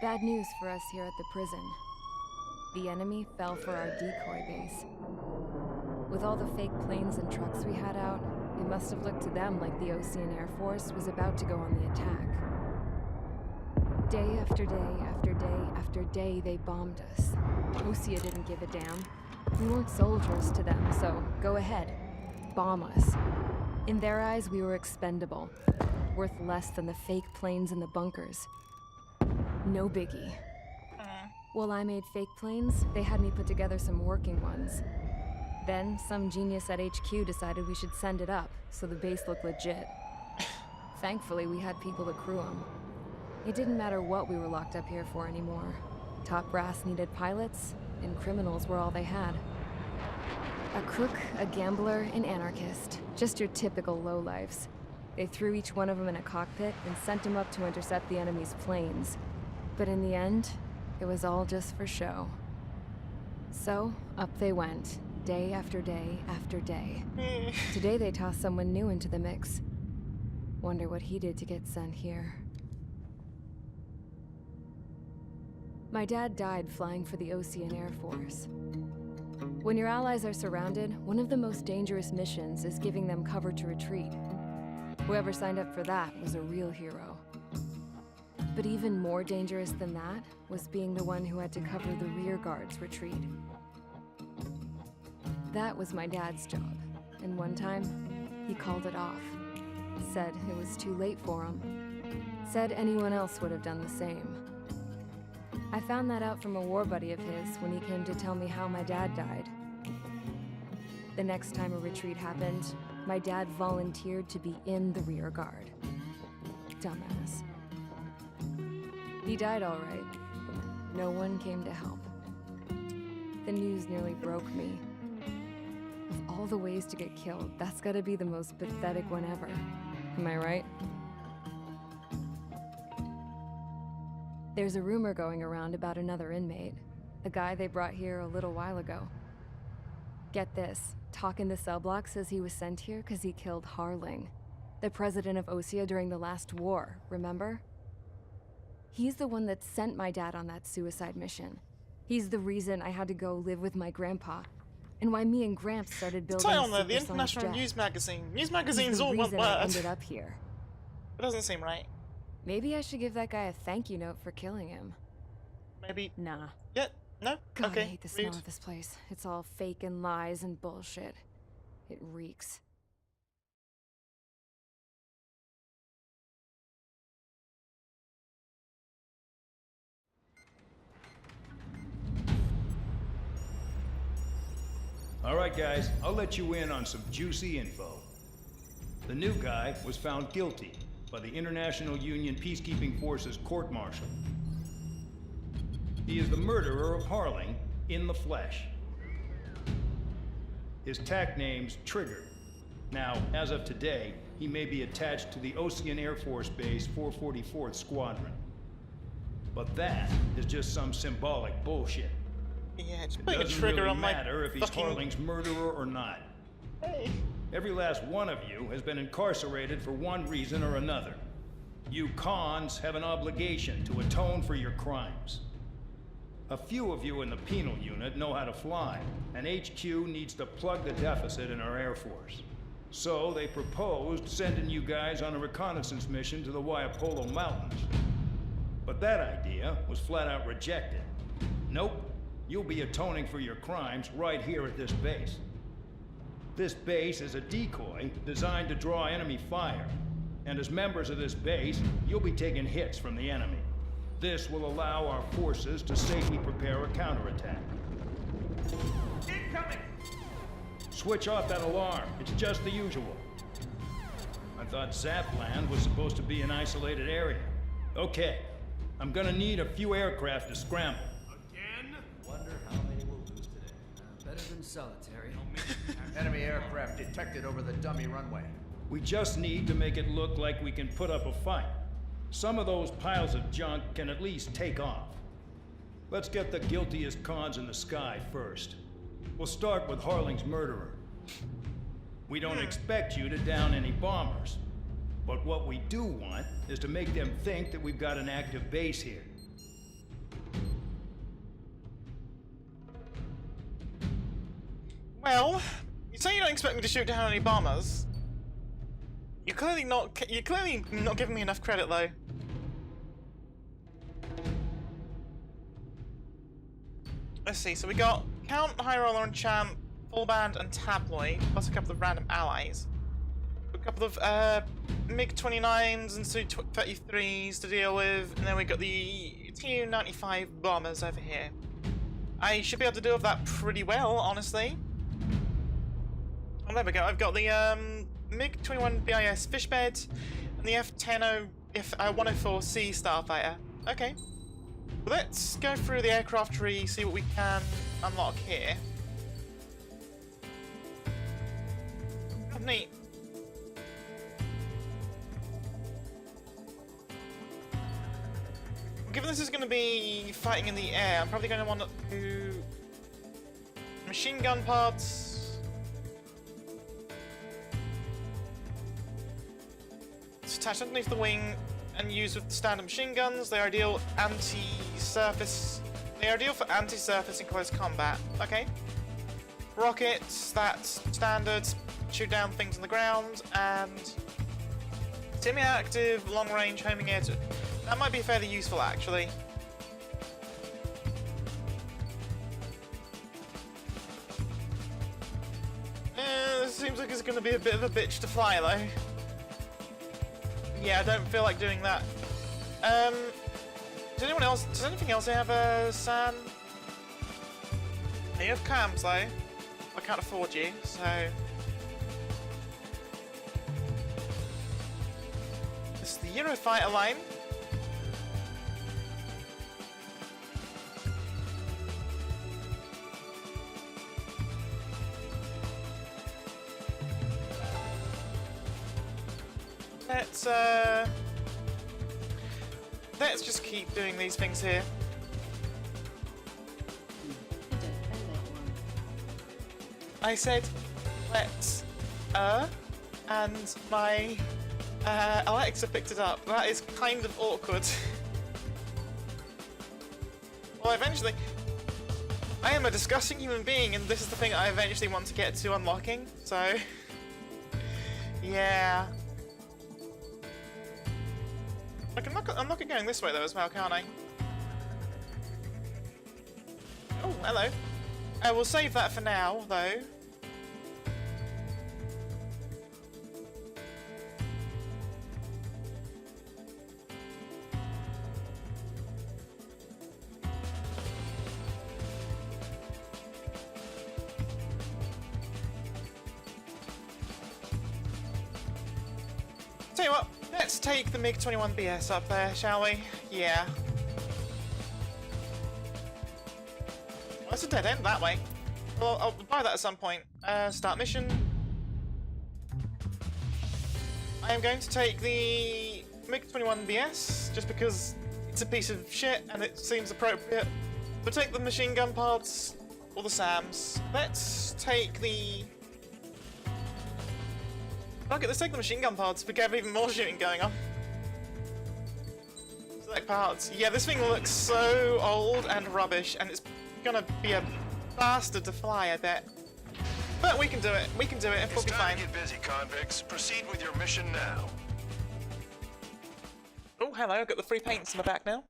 Bad news for us here at the prison. The enemy fell for our decoy base. With all the fake planes and trucks we had out, it must have looked to them like the Ocean Air Force was about to go on the attack. Day after day after day after day, they bombed us. Osea didn't give a damn. We weren't soldiers to them, so go ahead. Bomb us. In their eyes, we were expendable. Worth less than the fake planes in the bunkers. No biggie. While I made fake planes, they had me put together some working ones. Then, some genius at HQ decided we should send it up, so the base looked legit. Thankfully, we had people to crew them. It didn't matter what we were locked up here for anymore. Top brass needed pilots, and criminals were all they had. A crook, a gambler, an anarchist. Just your typical lowlifes. They threw each one of them in a cockpit and sent them up to intercept the enemy's planes. But in the end, it was all just for show. So, up they went, day after day after day. Today they tossed someone new into the mix. Wonder what he did to get sent here. My dad died flying for the Ocean Air Force. When your allies are surrounded, one of the most dangerous missions is giving them cover to retreat. Whoever signed up for that was a real hero. But even more dangerous than that was being the one who had to cover the rear guard's retreat. That was my dad's job, and one time, he called it off. Said it was too late for him. Said anyone else would have done the same. I found that out from a war buddy of his when he came to tell me how my dad died. The next time a retreat happened, my dad volunteered to be in the rear guard. Dumbass. He died all right. No one came to help. The news nearly broke me. Of all the ways to get killed, that's gotta be the most pathetic one ever. Am I right? There's a rumor going around about another inmate. A guy they brought here a little while ago. Get this, talk in the cell block says he was sent here because he killed Harling, the president of Osea during the last war, remember? He's the one that sent my dad on that suicide mission. He's the reason I had to go live with my grandpa, and why me and Gramps started building on the international news magazine. News magazine's all one word. I ended up here. It doesn't seem right. Maybe I should give that guy a thank you note for killing him. Maybe. Nah. Yeah. No. God, Okay. I hate the smell of this place. It's all fake and lies and bullshit. It reeks. All right, guys, I'll let you in on some juicy info. The new guy was found guilty by the International Union Peacekeeping Forces court-martial. He is the murderer of Harling in the flesh. His tack name's Trigger. Now, as of today, he may be attached to the Ocean Air Force Base 444th Squadron. But that is just some symbolic bullshit. Yeah, just It putting a doesn't trigger really on my matter if he's fucking... Harling's murderer or not. Hey. Every last one of you has been incarcerated for one reason or another. You cons have an obligation to atone for your crimes. A few of you in the penal unit know how to fly, and HQ needs to plug the deficit in our Air Force. So they proposed sending you guys on a reconnaissance mission to the Waiapolo Mountains. But that idea was flat out rejected. Nope, you'll be atoning for your crimes right here at this base. This base is a decoy designed to draw enemy fire. And as members of this base, you'll be taking hits from the enemy. This will allow our forces to safely prepare a counterattack. Incoming! Switch off that alarm. It's just the usual. I thought Zapland was supposed to be an isolated area. Okay, I'm gonna need a few aircraft to scramble. Again? Wonder how many we'll lose today. Better than solitary. Enemy aircraft detected over the dummy runway. We just need to make it look like we can put up a fight. Some of those piles of junk can at least take off. Let's get the guiltiest cons in the sky first. We'll start with Harling's murderer. We don't expect you to down any bombers. But what we do want is to make them think that we've got an active base here. Well, you say you don't expect me to shoot down any bombers. You're clearly not giving me enough credit, though. Let's see. So we got Count, High Roller, and Champ, Full Band, and Tabloid, plus a couple of random allies. A couple of MiG-29s and Su-33s to deal with, and then we got the Tu-95 bombers over here. I should be able to deal with that pretty well, honestly. Oh, there we go. I've got the MiG-21 BIS Fishbed and the F-104C Starfighter. Okay. Let's go through the aircraft tree, see what we can unlock here. Oh, neat. Given this is going to be fighting in the air, I'm probably going to want to do machine gun parts. It's attached underneath the wing and used with the standard machine guns. They are ideal anti-surface. They are ideal for anti-surface in close combat. Okay. Rockets, that's standard. Shoot down things on the ground, and semi-active, long-range homing air. That might be fairly useful, actually. This seems like it's going to be a bit of a bitch to fly, though. Yeah, I don't feel like doing that. Does anyone else? Does anything else have a SAN? You have cams, though. I can't afford you, so. This is the Eurofighter line. Let's just keep doing these things here. I said, let's, and my, Alexa picked it up. That is kind of awkward. Well, eventually, I am a disgusting human being, and this is the thing I eventually want to get to unlocking, so, yeah. I'm not going this way though as well, can't I? Oh, hello. We'll save that for now, though. Tell you what. Let's take the MiG-21 BS up there, shall we? Yeah. That's a dead end that way. Well, I'll buy that at some point. Start mission. I am going to take the MiG-21 BS, just because it's a piece of shit and it seems appropriate. But take the machine gun parts, or the SAMs. Let's take the... Okay, let's take the machine gun parts to get even more shooting going on. Select parts. Yeah, this thing looks so old and rubbish, and it's gonna be a bastard to fly, I bet. But we can do it. We can do it. We'll be fine. It's time to get busy, convicts. Proceed with your mission now. Oh, hello. I've got the free paints in my back now.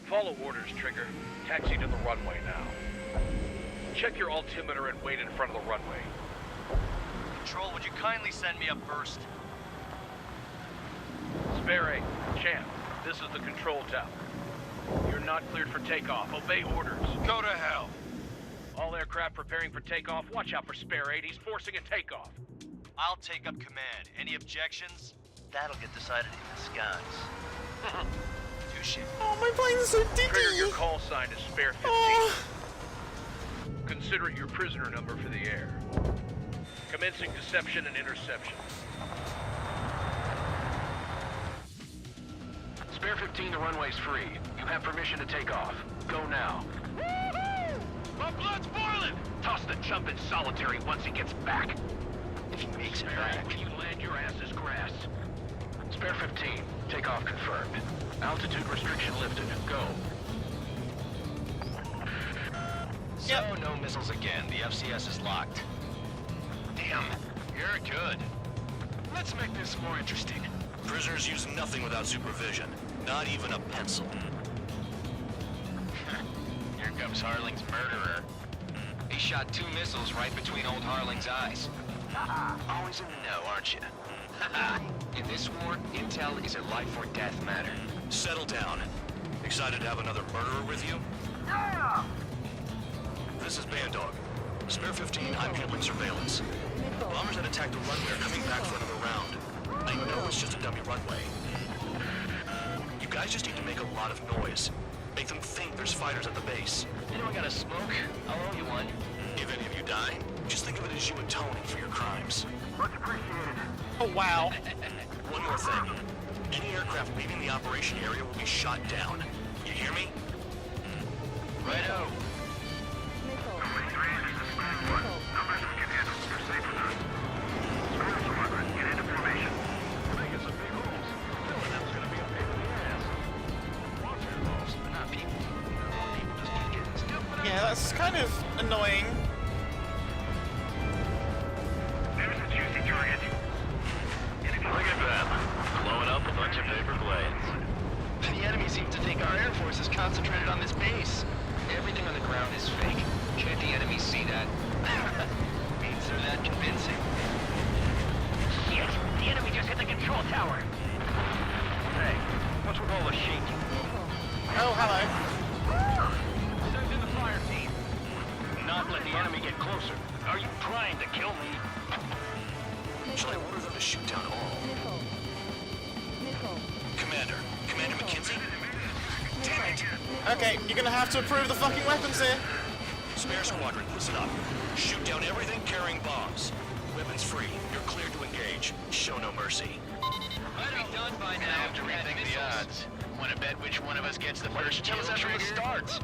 Follow orders, Trigger. Taxi to the runway now. Check your altimeter and wait in front of the runway. Control, would you kindly send me up first? Spare Champ, this is the control tower. You're not cleared for takeoff. Obey orders. Go to hell. All aircraft preparing for takeoff. Watch out for Spare 8. He's forcing a takeoff. I'll take up command. Any objections? That'll get decided in the skies. Touche. Oh, my plane's so Trigger, your dizzy. call sign is Spare 15. Oh. Consider it your prisoner number for the air. Commencing deception and interception. Spare 15, the runway's free. You have permission to take off. Go now. My blood's boiling! Toss the chump in solitary once he gets back. If he makes it back, when you land, your ass is grass. Spare 15, takeoff confirmed. Altitude restriction lifted. Go. So, no missiles again. The FCS is locked. Damn, you're good. Let's make this more interesting. Prisoners use nothing without supervision. Not even a pencil. Here comes Harling's murderer. He shot 2 missiles right between old Harling's eyes. Always in the know, aren't you? In this war, intel is a life or death matter. Settle down. Excited to have another murderer with you? Yeah! This is Bandog. Spare 15, I'm handling surveillance. Bombers that attacked the runway are coming back for another round. I know it's just a dummy runway. You guys just need to make a lot of noise. Make them think there's fighters at the base. Anyone got a smoke? I'll owe you one. If any of you die, just think of it as you atoning for your crimes. Much appreciated. Oh, wow. One more thing. Any aircraft leaving the operation area will be shot down. You hear me? Righto. Yeah, that's kind of annoying. There's a juicy target. Look at that. Blowing up a bunch of paper blades. The enemy seems to think our air force is concentrated on this base. Everything on the ground is fake. Can't the enemy see that? Means they're that convincing. Shit! The enemy just hit the control tower. Hey, what's with all the shaking? Oh, hello. Send in the fire team. Not let the enemy get closer. Are you trying to kill me? Shall I order them to shoot down all? Commander McKenzie? Damn it! Okay, you're gonna have to approve the fucking weapons here. Spare squadron, listen up. Shoot down everything carrying bombs. Weapons free. You're cleared to engage. Show no mercy. Might be done by now. I have to rethink the odds. Want to bet which one of us gets the first kill after it starts?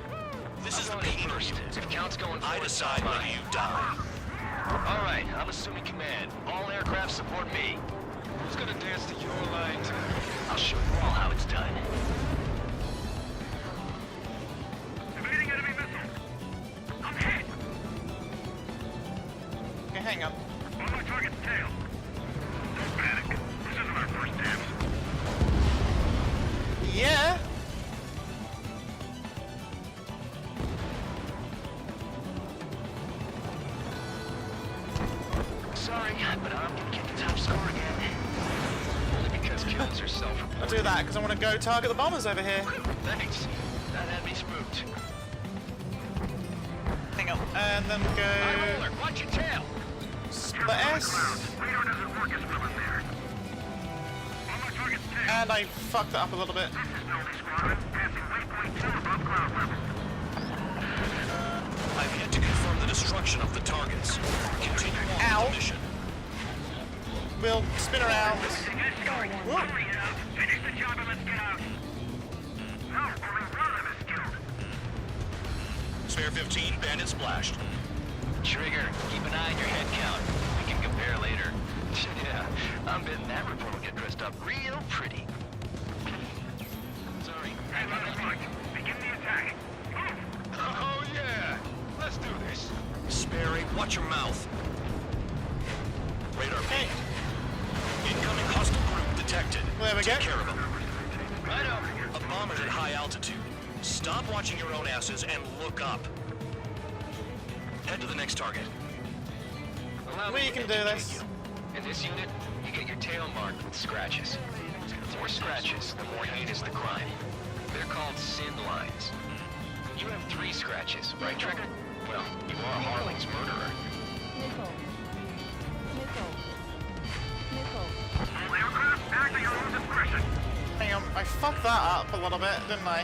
This is the main first. If count's going forward, I decide whether you die. All right, I'm assuming command. All aircraft support me. Who's gonna dance to your lines? I'll show you all how it's done. Evading enemy missile. I'm hit. Okay, hang on. On my target's tail. Don't panic. This isn't our first dance. Yeah. Sorry, but I'm gonna get the top score again. Only because kills are self-reported. I'll do that because I want to go target the bombers over here. Thanks. That had me spooked. Hang on, and then go High roller, watch your tail. the S, Radar doesn't work as well in there. On my target's tail. and I fucked it up a little bit. This is Delta Squadron, passing waypoint 2 above ground level. I've yet to confirm the destruction of the targets. Continue on Ow. with the mission. We'll spin around. Whoa. Hurry up. Finish the job and let's get out. No, only one of them is killed. Spare 15, bandit splashed. Trigger, keep an eye on your head count. We can compare later. Yeah, I'm betting that report will get dressed up real pretty. Sorry. Hey, let us march. Begin the attack. Move. Oh yeah! Let's do this. Sperry, watch your mouth. Radar Okay. pinged. Incoming hostile group detected. There we Take go. care of them. Righto. A bomber's at high altitude. Stop watching your own asses and look up. Head to the next target. We can do this. In this unit, you get your tail marked with scratches. The more scratches, the more heinous the crime. They're called sin lines. You have 3 scratches, right, Trigger? Well, you are Harling's murderer. All aircraft, act at your own discretion. Hang on, I fucked that up a little bit, didn't I?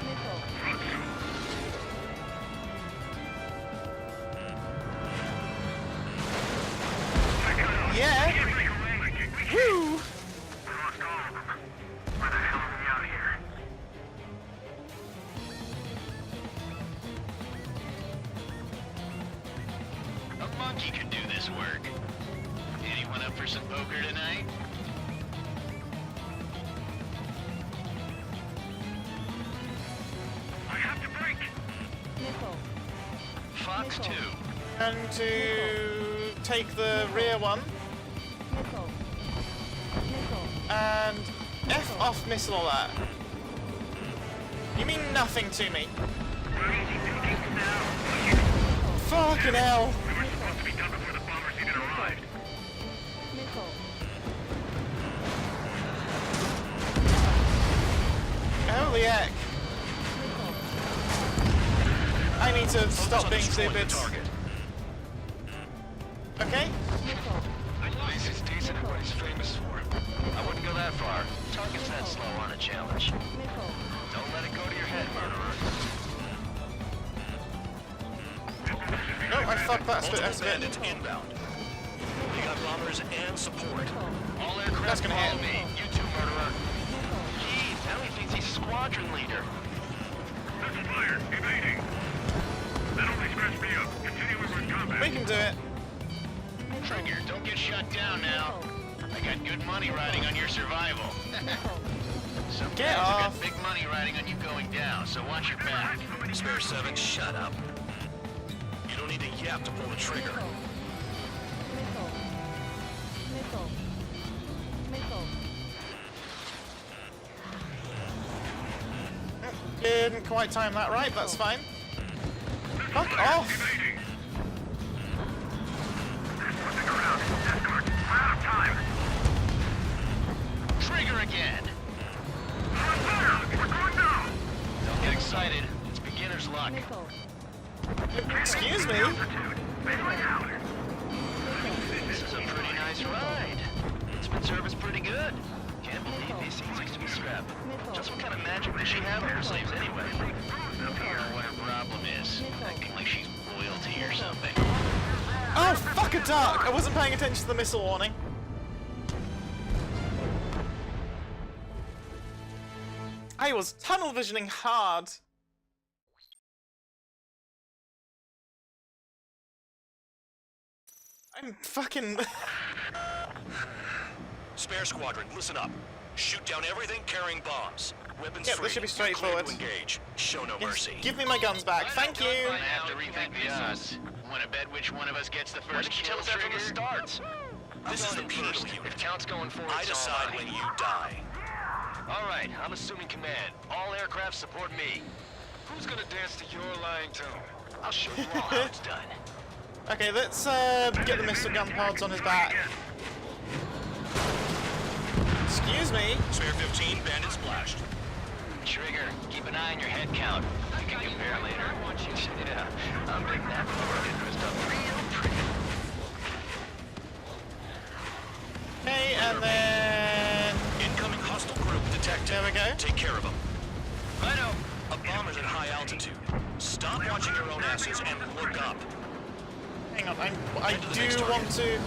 Yeah. Woo! We lost all of them. Why the hell are we out here? monkey can do this work. Anyone up for some poker tonight? I have to break. Fox 2. And to take the rear one. And F off missile alert. You mean nothing to me. Fucking hell. We were supposed to be done before the bombers even arrived. Holy heck. I need to stop being stupid. Okay? This is decent at what he's famous for. I wouldn't go that far. Target's that slow on a challenge. Don't let it go to your head, murderer. No, I fucked that Multiple that's a bit. bandits inbound. You got bombers and support. All That's aircraft gonna follow hit. me. You too, murderer. Jeez, now he thinks he's squadron leader. Missile fire, evading. That only scratched me up. Continue with combat. We can do it. Trigger, don't get shut down now. I got good money riding on your survival. Some Get guys have off. got big money riding on you going down, so watch your back. Spare 7, shut up. You don't need to yap to pull the trigger. Didn't quite time that right, that's fine. Fuck off! Evading. Flipping around. Escort. We're out of time. Trigger again. We're going down. Don't get excited. It's beginner's luck. Excuse me? Bailing out. This is a pretty nice ride. It's been serviced pretty good. Can't believe these things used to be scrapped. Just what kind of magic does she have on her slaves anyway? I don't know what her problem is. Acting like she's royalty or something. Oh, fuck a duck! I wasn't paying attention to the missile warning. I was tunnel visioning hard. I'm fucking... Spare squadron, listen up. Shoot down everything carrying bombs. Weapons Yep, free. this should be You're clear straightforward. to engage. Show no Yes, mercy. give me my guns back, thank you! I have to rethink the odds. Want to bet which one of us gets the Why first didn't you kill tell us that from the trigger? start? This is the penal If unit. count's going forward, I decide when you die. All right, I'm assuming command. All aircraft support me. Who's gonna dance to your lying tune? I'll show you all how it's done. Okay, let's get the missile gun pods on his back. Excuse me? Spare 15, bandit splashed. Trigger, keep an eye on your head count. We can compare later. Yeah, I'm big that for getting this stuff real pretty. Okay, and then... Incoming hostile group detected. There we go. Take care of them. I know. A bomber's at high altitude. Stop watching your own asses and look up. Hang on, I do want to...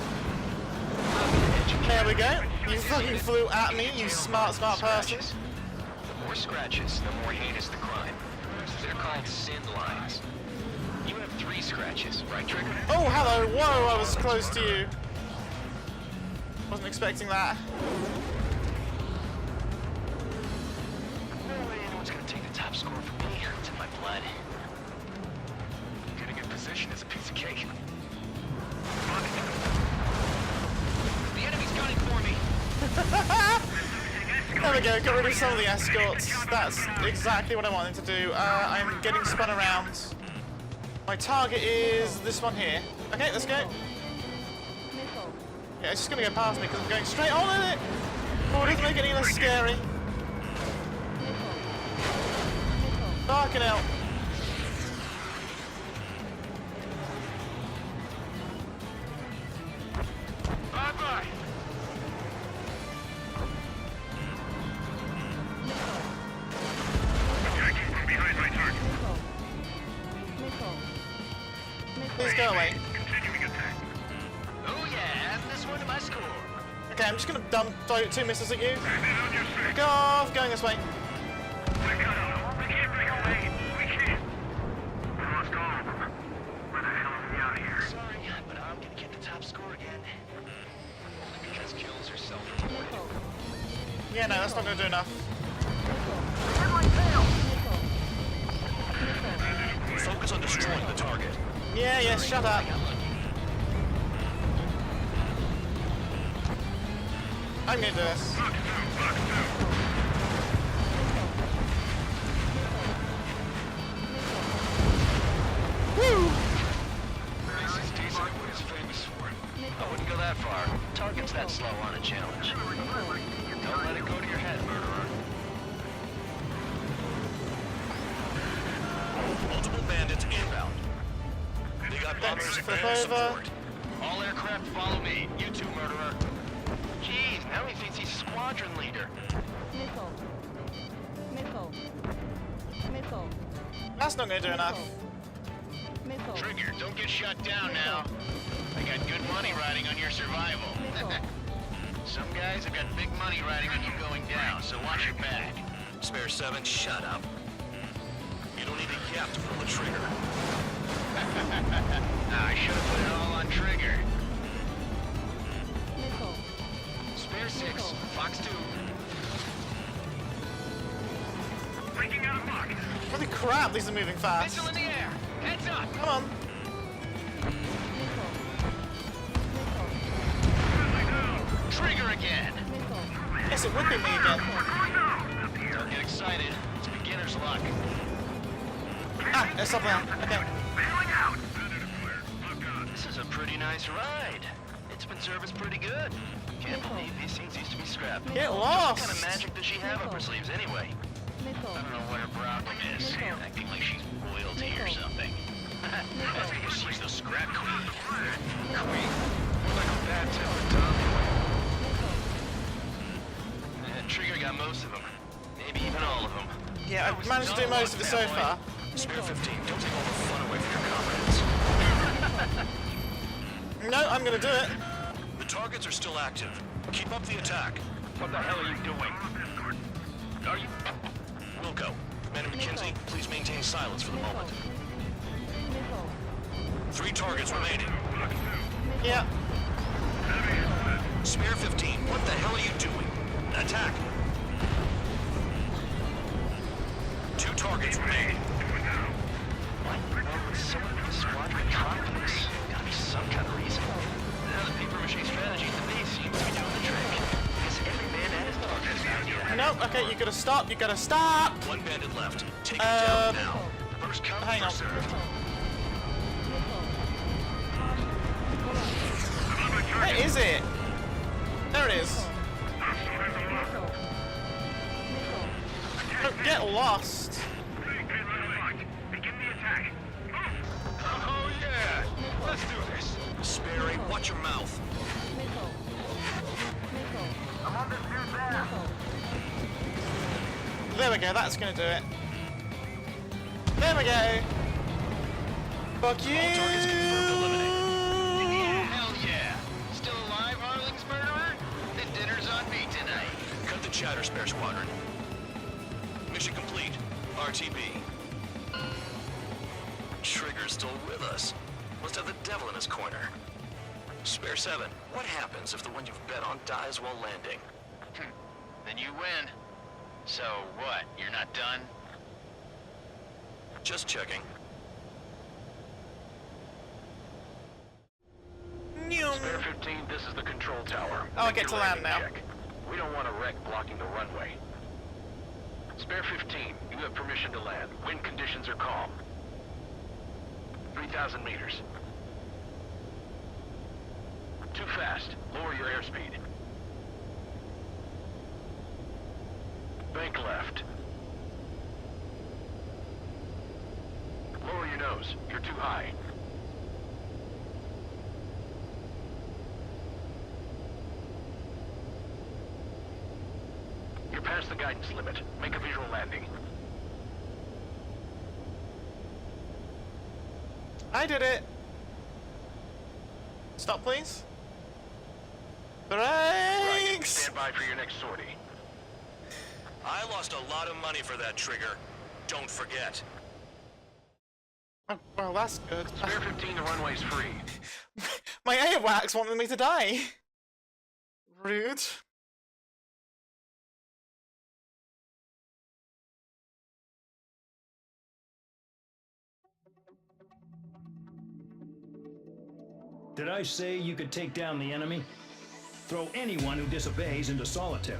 There we go. You fucking flew at me, you smart person. The more scratches, the more heinous the crime. They're called sin lines. You have 3 scratches, right, Trigger? Oh, hello, whoa, I was close to you. Wasn't expecting that. No way anyone's gonna take the top score from me. It's in my blood. Getting in position is a piece of cake. The enemy's gunning for me. There we go, got rid of some of the escorts. That's exactly what I wanted to do. I'm getting spun around. My target is this one here. Okay, let's go. Yeah, it's just gonna go past me because I'm going straight on it. Oh, it doesn't make it any less scary. Fucking hell. Bye-bye. Attacking from behind my target. Please go away. Continuing attack. Oh yeah, add this one to my score. Okay, I'm just gonna dump 2 missiles at you. Bandit on your 6. Go off, going this way. We're cut off. We can't break away. We can't. We lost all of them. Where the hell are we out of here? Sorry, but I'm Yeah, no, that's not gonna do enough. Focus on destroying the target. Yeah, shut up. I'm gonna do this. Woo! This is decent at what he's famous for. I wouldn't go that far. Targets that slow on a challenge. Don't let it go to your head, murderer. Multiple bandits inbound. They got bombers flip and over. support. All aircraft follow me. You too, murderer. Jeez, now he thinks he's squadron leader. That's not gonna do enough. Trigger, don't get shut down now. I got good money riding on your survival. Some guys have got big money riding on you going down, so watch your back. Spare 7, shut up. You don't need a yap to pull the trigger. I should have put it all on Trigger. Spare 6, Fox 2. Breaking out of lock. Holy crap, these are moving fast. Missile in the air. Heads up. Come on. Trigger again. Yes, it would be me again. Don't get excited. It's beginner's luck. Ah, there's something else. Okay. This is a pretty nice ride. It's been serviced pretty good. Can't believe these things used to be scrapped. Get What lost. kind of magic does she have up her sleeves anyway? I don't know what her problem is. Acting like she's royalty or something. That's because she's the scrap queen. Queen? More like a bad tempered Tommy. Trigger got most of them. Maybe even all of them. Yeah, I've managed to do most of it so far. Spare 15, don't take all the fun away from your comrades. No, I'm gonna do it. The targets are still active. Keep up the attack. What the hell are you doing? Are you... Wilco, Commander McKenzie, please maintain silence for the moment. 3 targets remaining. Yeah. Spare 15, what the hell are you doing? Attack! 2 targets remaining. Why would someone be a squadron confidence? Gotta be some kind of reason. Now the paper mache strategy at the base seems to be doing the trick. Guess every man at his target now. No, okay, you gotta stop, you gotta stop! 1 bandit left. Take him down now. First come, Hang on. first served. Where is it? There it is. Don't get lost. Begin the attack. Oh yeah! Let's do this. Sperry, watch your mouth. There we go, that's gonna do it. There we go. Fuck you. All targets confirmed eliminated. Hell yeah! Still alive, Harling's murderer? Then dinner's on me tonight. Cut the chatter, Spare Squadron. Mission complete. RTB. Trigger's still with us. Must have the devil in his corner. Spare 7, what happens if the one you've bet on dies while landing? Then you win. So what? You're not done? Just checking. Spare 15, this is the control tower. Oh, I Make get your to land landing now. check. We don't want a wreck blocking the runway. Spare 15, you have permission to land. Wind conditions are calm. 3,000 meters. Too fast. Lower your airspeed. Bank left. Lower your nose. You're too high. You're past the guidance limit. Make a visual landing. I did it. Stop, please. Right. Brakes. Stand by for your next sortie. I lost a lot of money for that trigger. Don't forget. Oh, well, that's good. Spare 15, the runway's free. My AWACS wanted me to die. Rude. Did I say you could take down the enemy? Throw anyone who disobeys into solitary.